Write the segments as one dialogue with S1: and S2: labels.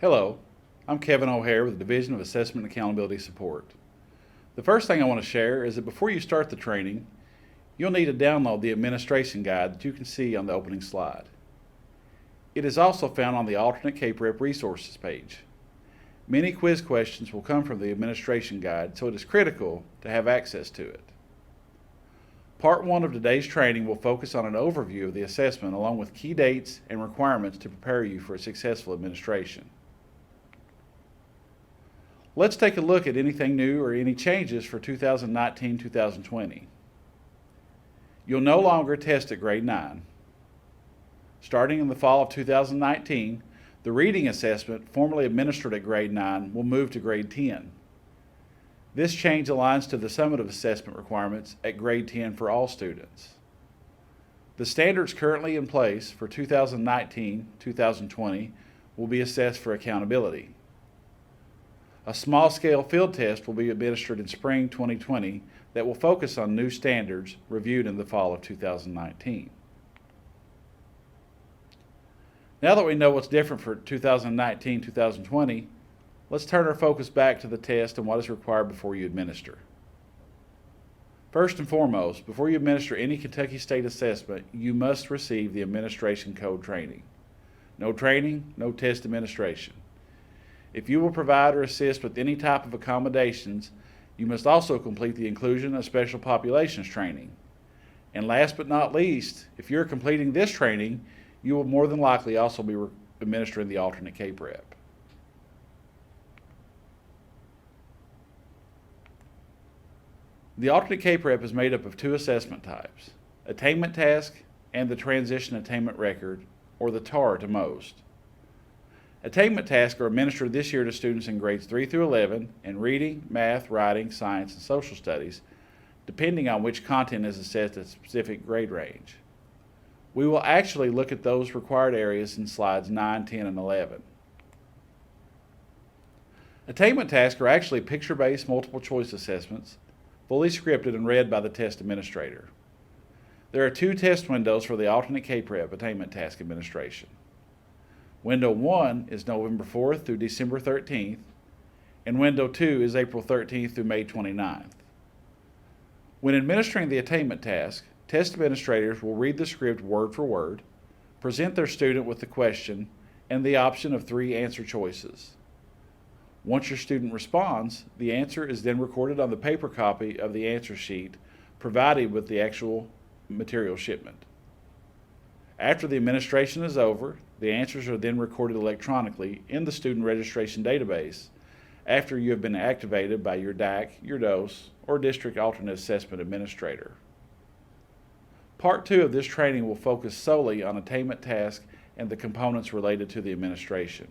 S1: Hello, I'm Kevin O'Hare with the Division of Assessment and Accountability Support. The first thing I want to share is that before you start the training, you'll need to download the administration guide that you can see on the opening slide. It is also found on the alternate CAPREP resources page. Many quiz questions will come from the administration guide, so it is critical to have access to it. Part 1 of today's training will focus on an overview of the assessment along with key dates and requirements to prepare you for a successful administration. Let's take a look at anything new or any changes for 2019-2020. You'll no longer test at grade 9. Starting in the fall of 2019, the reading assessment formerly administered at grade 9 will move to grade 10. This change aligns to the summative assessment requirements at grade 10 for all students. The standards currently in place for 2019-2020 will be assessed for accountability. A small-scale field test will be administered in spring 2020 that will focus on new standards reviewed in the fall of 2019. Now that we know what's different for 2019-2020, let's turn our focus back to the test and what is required before you administer. First and foremost, before you administer any Kentucky State assessment, you must receive the administration code training. No training, no test administration. If you will provide or assist with any type of accommodations, you must also complete the inclusion of special populations training. And last but not least, if you're completing this training, you will more than likely also be administering the alternate CAPREP. The alternate CAPREP is made up of two assessment types, attainment task and the transition attainment record, or the TAR to most. Attainment tasks are administered this year to students in grades 3 through 11 in reading, math, writing, science, and social studies, depending on which content is assessed at a specific grade range. We will actually look at those required areas in slides 9, 10, and 11. Attainment tasks are actually picture-based multiple choice assessments, fully scripted and read by the test administrator. There are two test windows for the alternate CAPREP attainment task administration. Window 1 is November 4th through December 13th, and Window 2 is April 13th through May 29th. When administering the attainment task, test administrators will read the script word for word, present their student with the question, and the option of 3 answer choices. Once your student responds, the answer is then recorded on the paper copy of the answer sheet provided with the actual material shipment. After the administration is over, the answers are then recorded electronically in the student registration database after you have been activated by your DAC, your DOS, or District Alternate Assessment Administrator. Part 2 of this training will focus solely on attainment tasks and the components related to the administration.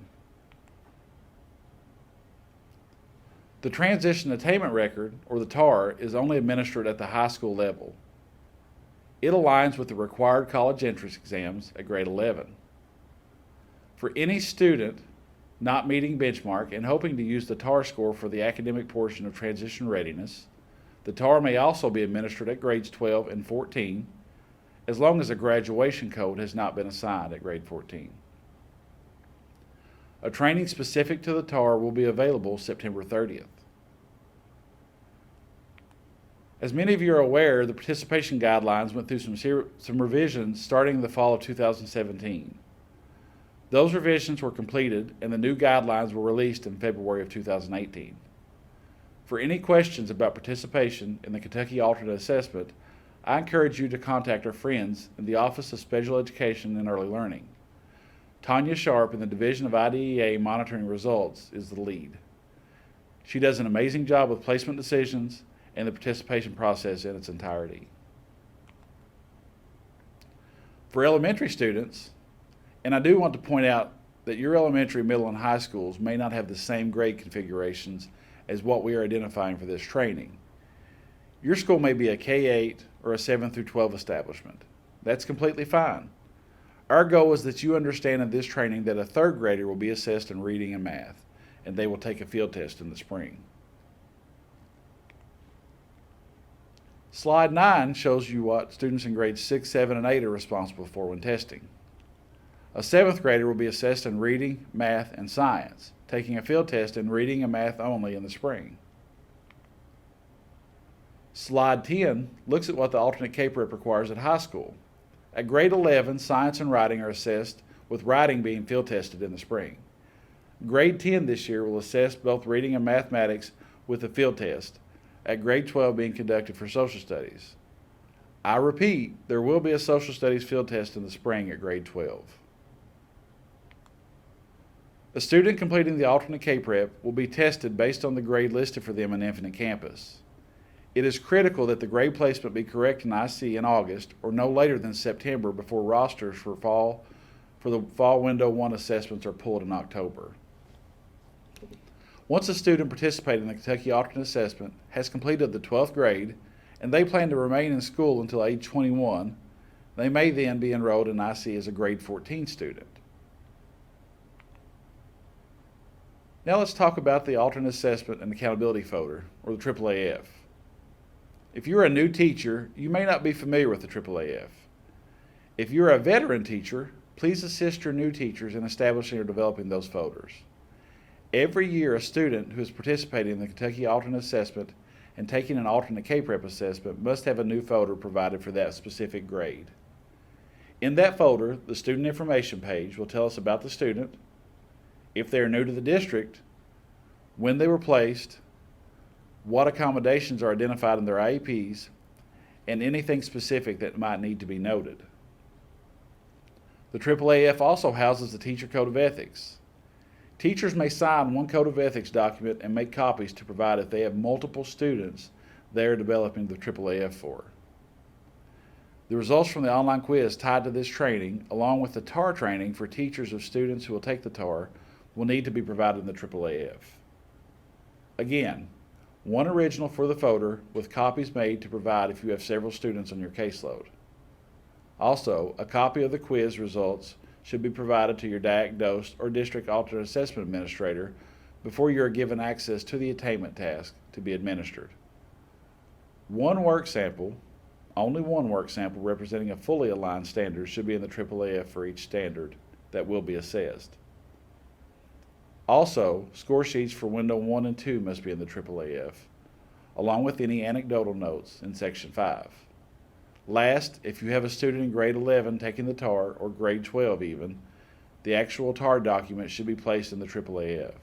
S1: The Transition Attainment Record, or the TAR, is only administered at the high school level. It aligns with the required college entrance exams at grade 11. For any student not meeting benchmark and hoping to use the TAR score for the academic portion of transition readiness, the TAR may also be administered at grades 12 and 14, as long as a graduation code has not been assigned at grade 14. A training specific to the TAR will be available September 30th. As many of you are aware, the participation guidelines went through some revisions starting in the fall of 2017. Those revisions were completed and the new guidelines were released in February of 2018. For any questions about participation in the Kentucky Alternate Assessment, I encourage you to contact our friends in the Office of Special Education and Early Learning. Tanya Sharp in the Division of IDEA Monitoring Results is the lead. She does an amazing job with placement decisions and the participation process in its entirety. For elementary students, and I do want to point out that your elementary, middle, and high schools may not have the same grade configurations as what we are identifying for this training. Your school may be a K-8 or a 7 through 12 establishment. That's completely fine. Our goal is that you understand in this training that a third grader will be assessed in reading and math, and they will take a field test in the spring. Slide 9 shows you what students in grades 6, 7, and 8 are responsible for when testing. A 7th grader will be assessed in reading, math, and science, taking a field test in reading and math only in the spring. Slide 10 looks at what the alternate K-Prep requires at high school. At grade 11, science and writing are assessed, with writing being field tested in the spring. Grade 10 this year will assess both reading and mathematics with a field test, at grade 12 being conducted for social studies. I repeat, there will be a social studies field test in the spring at grade 12. A student completing the alternate K-Prep will be tested based on the grade listed for them in Infinite Campus. It is critical that the grade placement be correct in IC in August or no later than September before rosters for the Fall Window 1 assessments are pulled in October. Once a student participating in the Kentucky Alternate Assessment has completed the 12th grade and they plan to remain in school until age 21, they may then be enrolled in IC as a grade 14 student. Now let's talk about the Alternate Assessment and Accountability Folder, or the AAAF. If you're a new teacher, you may not be familiar with the AAAF. If you're a veteran teacher, please assist your new teachers in establishing or developing those folders. Every year, a student who is participating in the Kentucky Alternate Assessment and taking an alternate K-Prep assessment must have a new folder provided for that specific grade. In that folder, the student information page will tell us about the student, if they are new to the district, when they were placed, what accommodations are identified in their IEPs, and anything specific that might need to be noted. The AAAF also houses the Teacher Code of Ethics. Teachers may sign one Code of Ethics document and make copies to provide if they have multiple students they are developing the AAAF for. The results from the online quiz tied to this training, along with the TAR training for teachers of students who will take the TAR, will need to be provided in the AAAF. Again, one original for the folder with copies made to provide if you have several students on your caseload. Also, a copy of the quiz results should be provided to your DAC, DOST, or District Alternate Assessment Administrator before you are given access to the attainment task to be administered. One work sample, only one work sample representing a fully aligned standard should be in the AAAF for each standard that will be assessed. Also, score sheets for Window 1 and 2 must be in the AAAF, along with any anecdotal notes in Section 5. Last, if you have a student in grade 11 taking the TAR, or grade 12 even, the actual TAR document should be placed in the AAAF.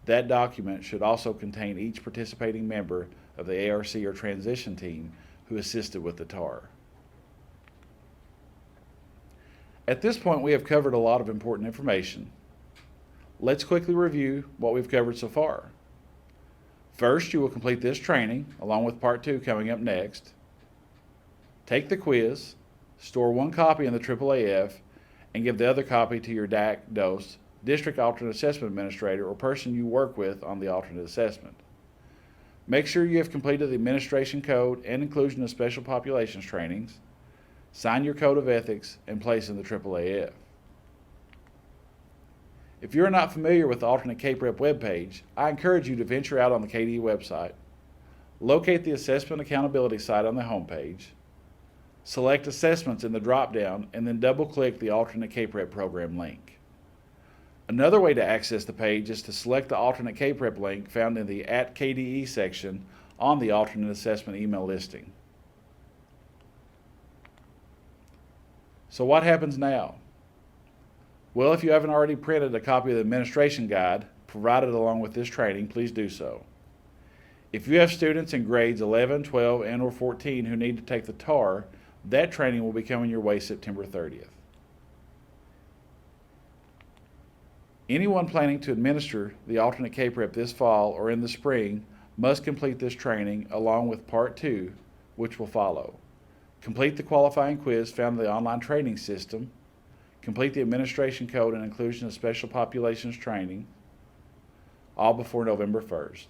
S1: That document should also contain each participating member of the ARC or transition team who assisted with the TAR. At this point, we have covered a lot of important information. Let's quickly review what we've covered so far. First, you will complete this training, along with Part 2 coming up next. Take the quiz, store one copy in the AAAF, and give the other copy to your DAC, DOST, District Alternate Assessment Administrator, or person you work with on the alternate assessment. Make sure you have completed the Administration Code and Inclusion of Special Populations trainings, sign your Code of Ethics, and place in the AAAF. If you're not familiar with the Alternate K-Prep webpage, I encourage you to venture out on the KDE website, locate the Assessment Accountability site on the homepage, select Assessments in the drop-down, and then double-click the Alternate K-Prep program link. Another way to access the page is to select the Alternate K-Prep link found in the @KDE section on the Alternate Assessment email listing. So what happens now? Well, if you haven't already printed a copy of the administration guide provided along with this training, please do so. If you have students in grades 11, 12, and or 14 who need to take the TAR, that training will be coming your way September 30th. Anyone planning to administer the alternate K-Prep this fall or in the spring must complete this training along with Part 2, which will follow. Complete the qualifying quiz found in the online training system. Complete the Administration Code and Inclusion of Special Populations training, all before November 1st.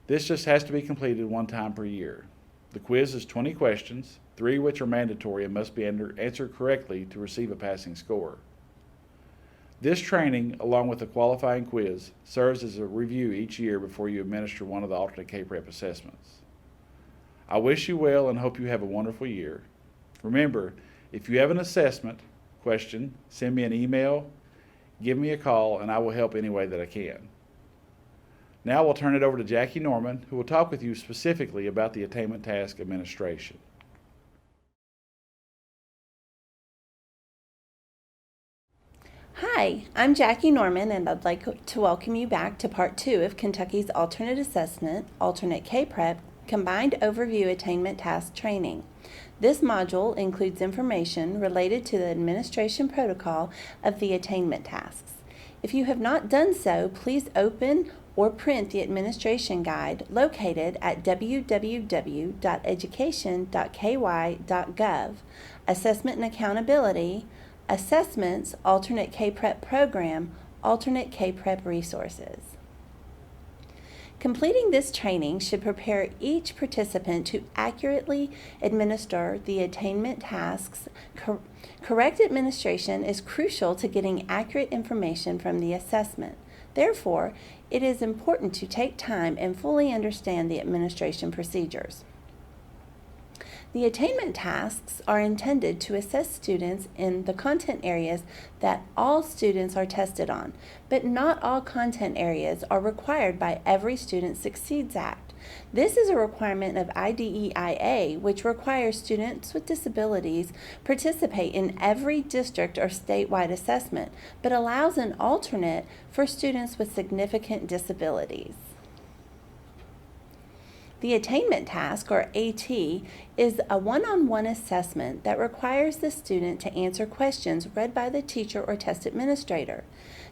S1: This just has to be completed one time per year. The quiz is 20 questions, 3 which are mandatory and must be answered correctly to receive a passing score. This training, along with the qualifying quiz, serves as a review each year before you administer one of the alternate K-Prep assessments. I wish you well and hope you have a wonderful year. Remember, if you have an assessment, question, send me an email, give me a call, and I will help any way that I can. Now we'll turn it over to Jackie Norman, who will talk with you specifically about the Attainment Task Administration.
S2: Hi, I'm Jackie Norman, and I'd like to welcome you back to Part 2 of Kentucky's Alternate Assessment, Alternate K-Prep, Combined Overview Attainment Task Training. This module includes information related to the administration protocol of the attainment tasks. If you have not done so, please open or print the administration guide located at www.education.ky.gov, Assessment and Accountability, Assessments, Alternate K-Prep Program, Alternate K-Prep Resources. Completing this training should prepare each participant to accurately administer the attainment tasks. Correct administration is crucial to getting accurate information from the assessment. Therefore, it is important to take time and fully understand the administration procedures. The attainment tasks are intended to assess students in the content areas that all students are tested on, but not all content areas are required by every Student Succeeds Act. This is a requirement of IDEIA, which requires students with disabilities participate in every district or statewide assessment, but allows an alternate for students with significant disabilities. The attainment task, or AT, is a one-on-one assessment that requires the student to answer questions read by the teacher or test administrator.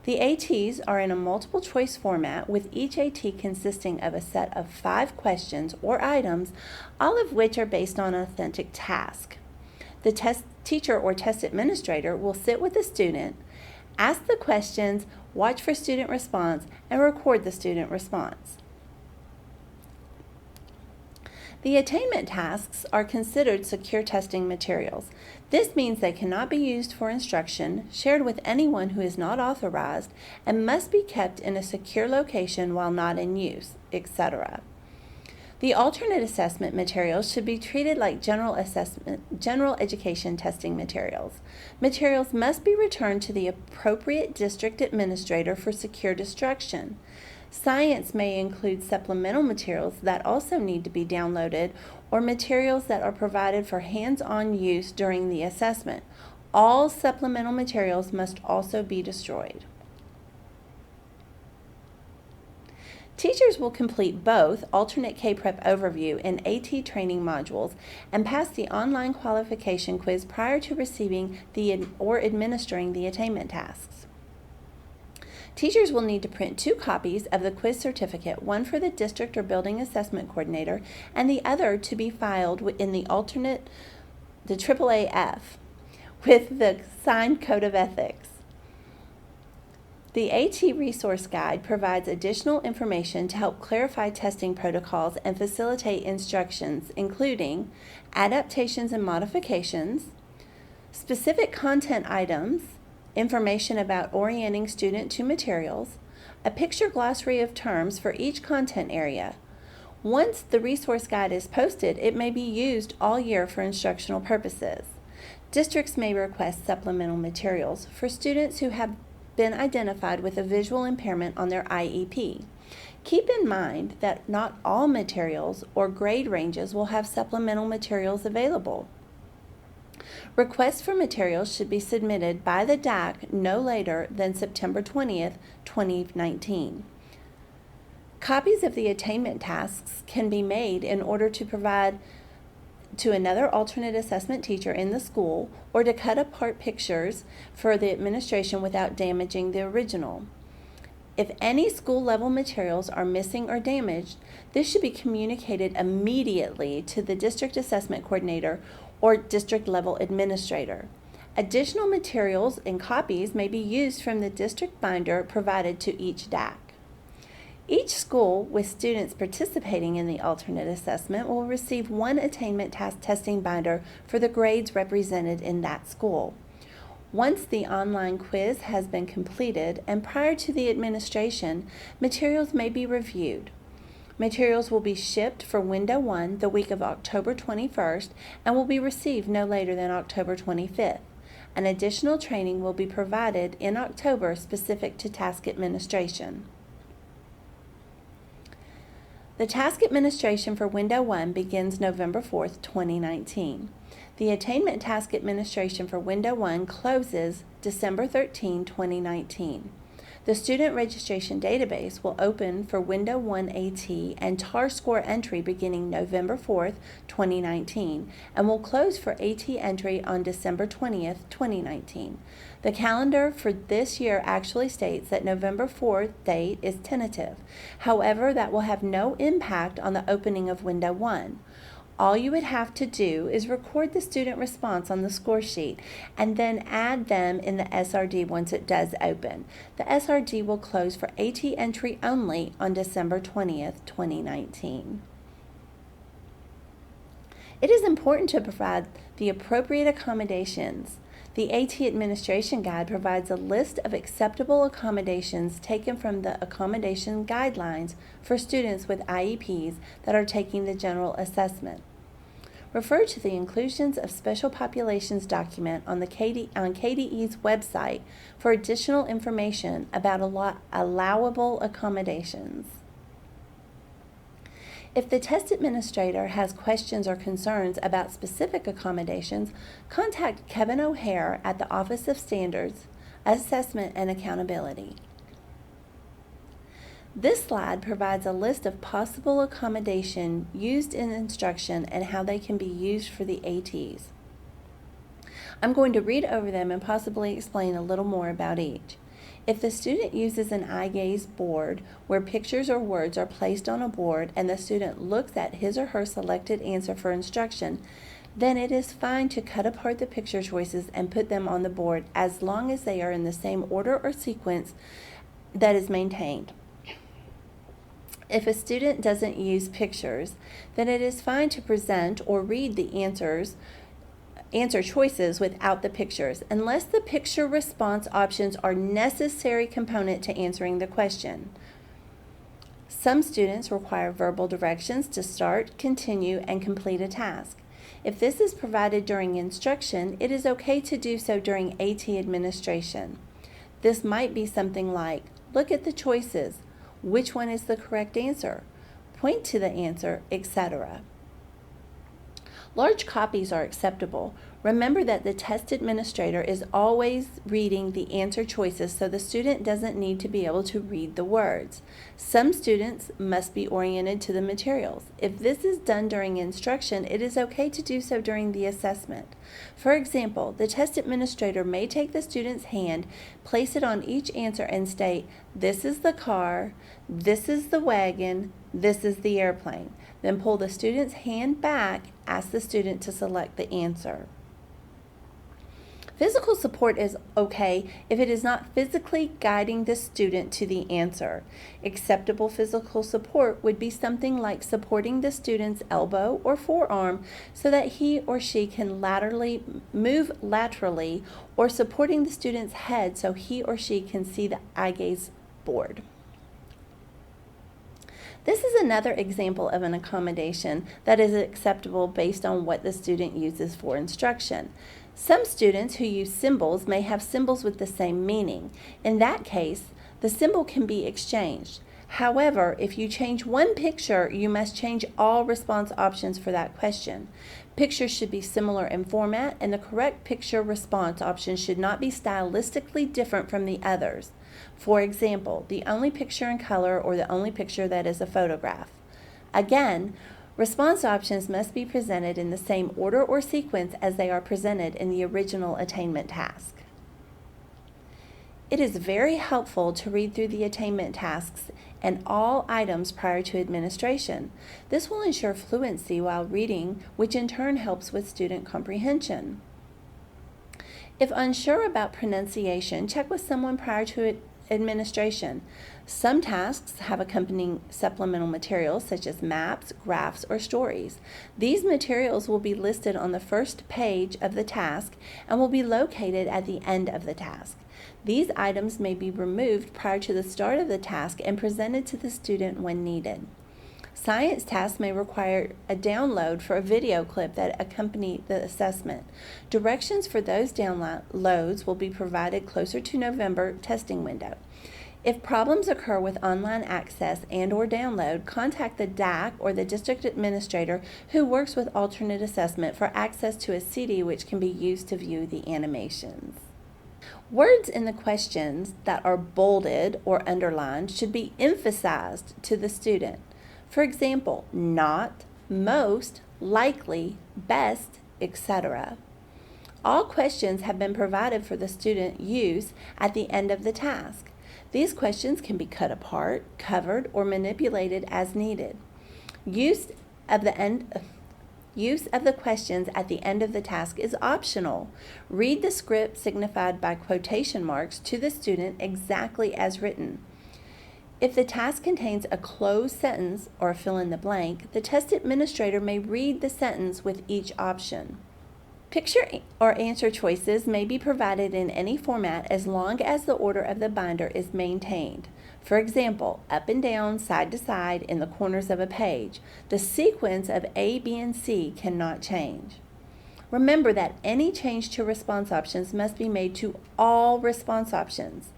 S2: The ATs are in a multiple choice format, with each AT consisting of a set of 5 questions or items, all of which are based on an authentic task. The test teacher or test administrator will sit with the student, ask the questions, watch for student response, and record the student response. The attainment tasks are considered secure testing materials. This means they cannot be used for instruction, shared with anyone who is not authorized, and must be kept in a secure location while not in use, etc. The alternate assessment materials should be treated like general education testing materials. Materials must be returned to the appropriate district administrator for secure destruction. Science may include supplemental materials that also need to be downloaded, or materials that are provided for hands-on use during the assessment. All supplemental materials must also be destroyed. Teachers will complete both Alternate K-Prep Overview and AT training modules and pass the online qualification quiz prior to receiving or administering the attainment tasks. Teachers will need to print 2 copies of the quiz certificate, one for the district or building assessment coordinator, and the other to be filed in the AAAF, with the signed Code of Ethics. The AT Resource Guide provides additional information to help clarify testing protocols and facilitate instructions, including adaptations and modifications, specific content items, information about orienting student to materials, a picture glossary of terms for each content area. Once the resource guide is posted, it may be used all year for instructional purposes. Districts may request supplemental materials for students who have been identified with a visual impairment on their IEP. Keep in mind that not all materials or grade ranges will have supplemental materials available. Requests for materials should be submitted by the DAC no later than September 20th, 2019. Copies of the attainment tasks can be made in order to provide to another alternate assessment teacher in the school, or to cut apart pictures for the administration without damaging the original. If any school-level materials are missing or damaged, this should be communicated immediately to the district assessment coordinator or district-level administrator. Additional materials and copies may be used from the district binder provided to each DAC. Each school with students participating in the alternate assessment will receive 1 attainment task testing binder for the grades represented in that school. Once the online quiz has been completed and prior to the administration, materials may be reviewed. Materials will be shipped for Window 1 the week of October 21st and will be received no later than October 25th. An additional training will be provided in October specific to task administration. The task administration for Window 1 begins November 4th, 2019. The Attainment Task Administration for Window 1 closes December 13, 2019. The Student Registration Database will open for Window 1 AT and TAR score entry beginning November 4th, 2019, and will close for AT entry on December 20th, 2019. The calendar for this year actually states that November 4th date is tentative. However, that will have no impact on the opening of Window 1. All you would have to do is record the student response on the score sheet and then add them in the SRD once it does open. The SRD will close for AT entry only on December 20th, 2019. It is important to provide the appropriate accommodations. The AT Administration Guide provides a list of acceptable accommodations taken from the accommodation guidelines for students with IEPs that are taking the general assessment. Refer to the Inclusions of Special Populations document on KDE's website for additional information about allowable accommodations. If the test administrator has questions or concerns about specific accommodations, contact Kevin O'Hare at the Office of Standards, Assessment and Accountability. This slide provides a list of possible accommodation used in instruction and how they can be used for the ATs. I'm going to read over them and possibly explain a little more about each. If the student uses an eye gaze board where pictures or words are placed on a board and the student looks at his or her selected answer for instruction, then it is fine to cut apart the picture choices and put them on the board as long as they are in the same order or sequence that is maintained. If a student doesn't use pictures, then it is fine to present or read the answer choices without the pictures, unless the picture response options are necessary component to answering the question. Some students require verbal directions to start, continue, and complete a task. If this is provided during instruction, it is okay to do so during AT administration. This might be something like, look at the choices. Which one is the correct answer? Point to the answer, etc. Large copies are acceptable. Remember that the test administrator is always reading the answer choices, so the student doesn't need to be able to read the words. Some students must be oriented to the materials. If this is done during instruction, it is okay to do so during the assessment. For example, the test administrator may take the student's hand, place it on each answer and state, this is the car, this is the wagon, this is the airplane. Then pull the student's hand back, ask the student to select the answer. Physical support is okay if it is not physically guiding the student to the answer. Acceptable physical support would be something like supporting the student's elbow or forearm so that he or she can move laterally, or supporting the student's head so he or she can see the eye gaze board. This is another example of an accommodation that is acceptable based on what the student uses for instruction. Some students who use symbols may have symbols with the same meaning. In that case, the symbol can be exchanged. However, if you change one picture, you must change all response options for that question. Pictures should be similar in format, and the correct picture response option should not be stylistically different from the others. For example, the only picture in color or the only picture that is a photograph. Again, response options must be presented in the same order or sequence as they are presented in the original attainment task. It is very helpful to read through the attainment tasks and all items prior to administration. This will ensure fluency while reading, which in turn helps with student comprehension. If unsure about pronunciation, check with someone prior to administration. Some tasks have accompanying supplemental materials such as maps, graphs, or stories. These materials will be listed on the first page of the task and will be located at the end of the task. These items may be removed prior to the start of the task and presented to the student when needed. Science tasks may require a download for a video clip that accompany the assessment. Directions for those downloads will be provided closer to November testing window. If problems occur with online access and/or download, contact the DAC or the district administrator who works with alternate assessment for access to a CD which can be used to view the animations. Words in the questions that are bolded or underlined should be emphasized to the student. For example, not, most, likely, best, etc. All questions have been provided for the student use at the end of the task. These questions can be cut apart, covered, or manipulated as needed. Use of the questions at the end of the task is optional. Read the script signified by quotation marks to the student exactly as written. If the task contains a closed sentence or fill in the blank, the test administrator may read the sentence with each option. Picture or answer choices may be provided in any format as long as the order of the binder is maintained. For example, up and down, side to side, in the corners of a page. The sequence of A, B, and C cannot change. Remember that any change to response options must be made to all response options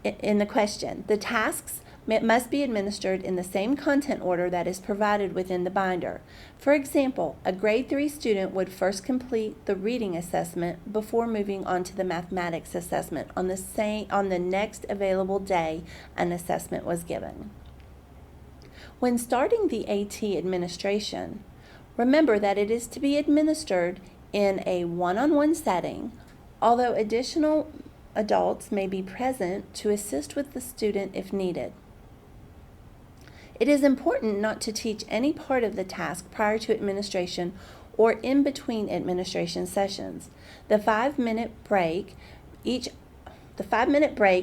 S2: in the question. The tasks must be administered in the same content order that is provided within the binder. For example, a grade 3 student would first complete the reading assessment before moving on to the mathematics assessment on the next available day an assessment was given. When starting the AT administration, remember that it is to be administered in a one-on-one setting, although additional adults may be present to assist with the student if needed. It is important not to teach any part of the task prior to administration or in between administration sessions. The 5-minute break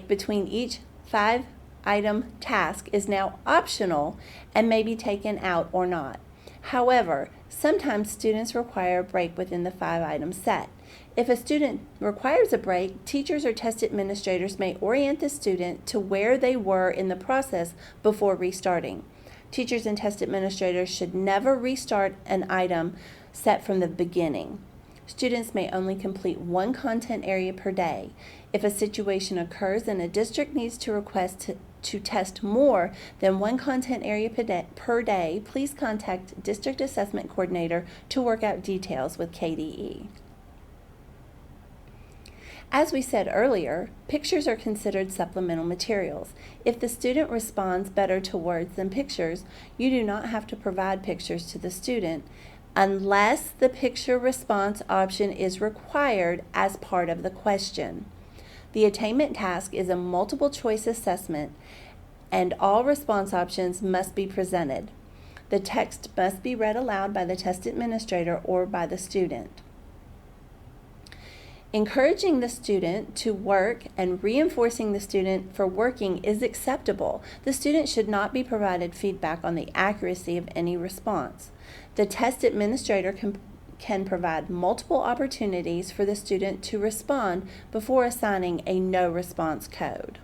S2: between each 5-item task is now optional and may be taken out or not. However, sometimes students require a break within the 5-item set. If a student requires a break, teachers or test administrators may orient the student to where they were in the process before restarting. Teachers and test administrators should never restart an item set from the beginning. Students may only complete one content area per day. If a situation occurs and a district needs to request to test more than one content area per day, please contact District Assessment Coordinator to work out details with KDE. As we said earlier, pictures are considered supplemental materials. If the student responds better to words than pictures, you do not have to provide pictures to the student unless the picture response option is required as part of the question. The attainment task is a multiple choice assessment and all response options must be presented. The text must be read aloud by the test administrator or by the student. Encouraging the student to work and reinforcing the student for working is acceptable. The student should not be provided feedback on the accuracy of any response. The test administrator can provide multiple opportunities for the student to respond before assigning a no response code.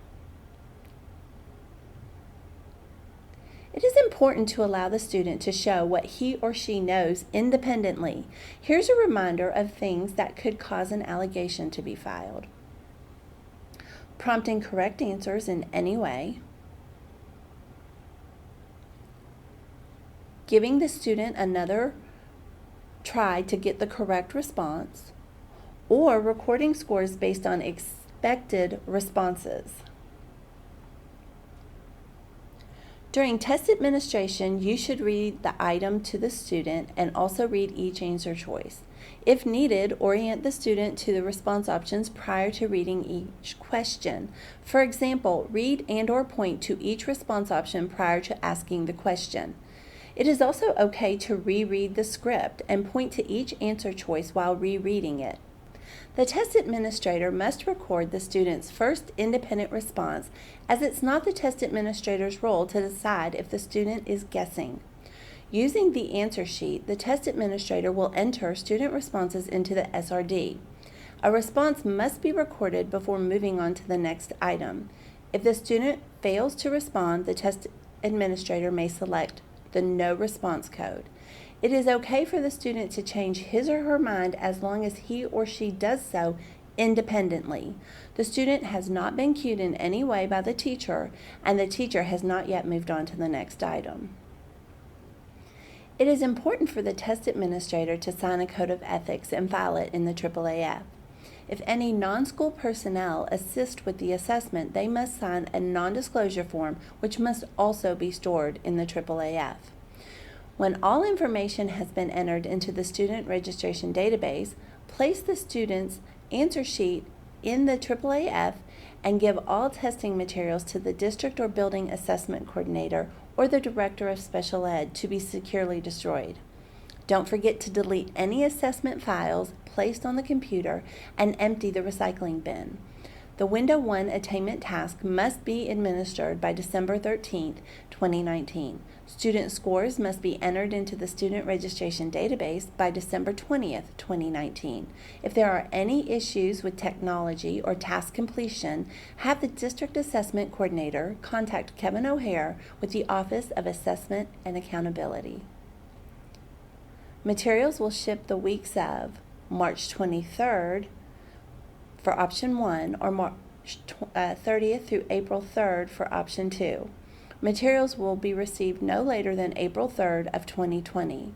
S2: It is important to allow the student to show what he or she knows independently. Here's a reminder of things that could cause an allegation to be filed. Prompting correct answers in any way. Giving the student another try to get the correct response. Or recording scores based on expected responses. During test administration, you should read the item to the student and also read each answer choice. If needed, orient the student to the response options prior to reading each question. For example, read and/or point to each response option prior to asking the question. It is also okay to reread the script and point to each answer choice while rereading it. The test administrator must record the student's first independent response, as it's not the test administrator's role to decide if the student is guessing. Using the answer sheet, the test administrator will enter student responses into the SRD. A response must be recorded before moving on to the next item. If the student fails to respond, the test administrator may select the no response code. It is okay for the student to change his or her mind as long as he or she does so independently. The student has not been cued in any way by the teacher, and the teacher has not yet moved on to the next item. It is important for the test administrator to sign a code of ethics and file it in the AAAF. If any non-school personnel assist with the assessment, they must sign a non-disclosure form, which must also be stored in the AAAF. When all information has been entered into the student registration database, place the student's answer sheet in the AAAF and give all testing materials to the district or building assessment coordinator or the director of special ed to be securely destroyed. Don't forget to delete any assessment files placed on the computer and empty the recycling bin. The Window 1 attainment task must be administered by December 13th, 2019. Student scores must be entered into the student registration database by December 20th, 2019. If there are any issues with technology or task completion, have the district assessment coordinator contact Kevin O'Hare with the Office of Assessment and Accountability. Materials will ship the weeks of March 23rd for option 1 or March 30th through April 3rd for option 2. Materials will be received no later than April 3rd of 2020.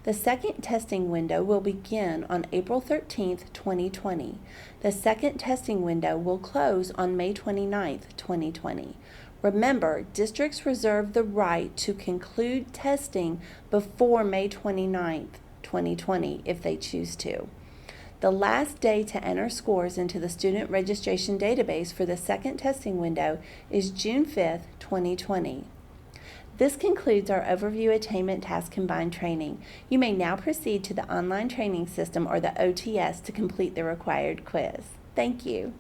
S2: The second testing window will begin on April 13th, 2020. The second testing window will close on May 29th, 2020. Remember, districts reserve the right to conclude testing before May 29th, 2020 if they choose to. The last day to enter scores into the student registration database for the second testing window is June 5th, 2020. This concludes our overview attainment task combined training. You may now proceed to the online training system or the OTS to complete the required quiz. Thank you.